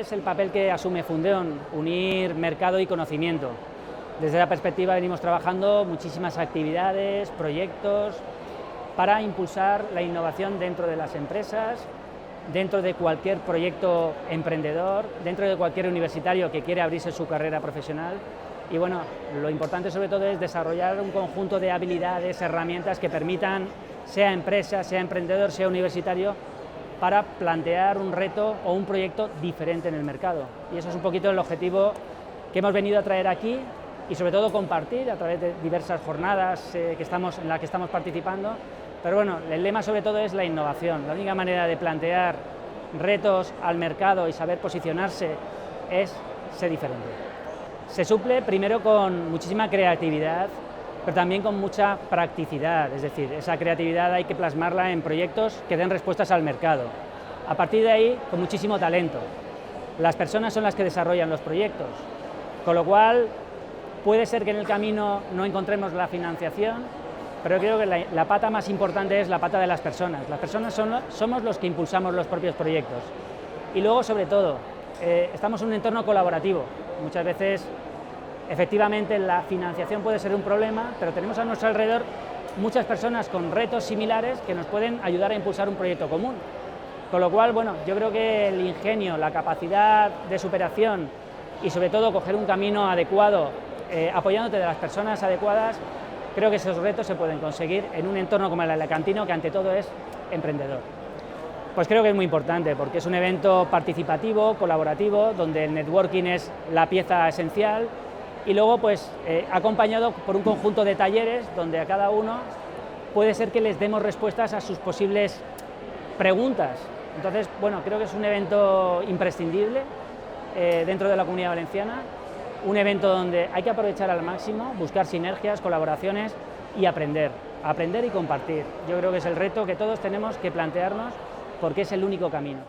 es el papel que asume Fundeon, unir mercado y conocimiento. Desde la perspectiva venimos trabajando muchísimas actividades, proyectos, para impulsar la innovación dentro de las empresas, dentro de cualquier proyecto emprendedor, dentro de cualquier universitario que quiere abrirse su carrera profesional. Y bueno, lo importante sobre todo es desarrollar un conjunto de habilidades, herramientas que permitan, sea empresa, sea emprendedor, sea universitario, para plantear un reto o un proyecto diferente en el mercado. Y eso es un poquito el objetivo que hemos venido a traer aquí y sobre todo compartir a través de diversas jornadas en las que estamos participando. Pero bueno, el lema sobre todo es la innovación. La única manera de plantear retos al mercado y saber posicionarse es ser diferente. Se suple primero con muchísima creatividad, pero también con mucha practicidad, es decir, esa creatividad hay que plasmarla en proyectos que den respuestas al mercado. A partir de ahí, con muchísimo talento. Las personas son las que desarrollan los proyectos, con lo cual puede ser que en el camino no encontremos la financiación, pero creo que la pata más importante es la pata de las personas. Las personas somos los que impulsamos los propios proyectos. Y luego, sobre todo, estamos en un entorno colaborativo. Muchas veces, efectivamente, la financiación puede ser un problema, pero tenemos a nuestro alrededor muchas personas con retos similares que nos pueden ayudar a impulsar un proyecto común. Con lo cual, bueno, yo creo que el ingenio, la capacidad de superación y sobre todo coger un camino adecuado, apoyándote de las personas adecuadas, creo que esos retos se pueden conseguir en un entorno como el alicantino, que ante todo es emprendedor. Pues creo que es muy importante, porque es un evento participativo, colaborativo, donde el networking es la pieza esencial, y luego pues acompañado por un conjunto de talleres donde a cada uno puede ser que les demos respuestas a sus posibles preguntas. Entonces, bueno, creo que es un evento imprescindible dentro de la Comunidad Valenciana, un evento donde hay que aprovechar al máximo, buscar sinergias, colaboraciones y aprender y compartir. Yo creo que es el reto que todos tenemos que plantearnos, porque es el único camino.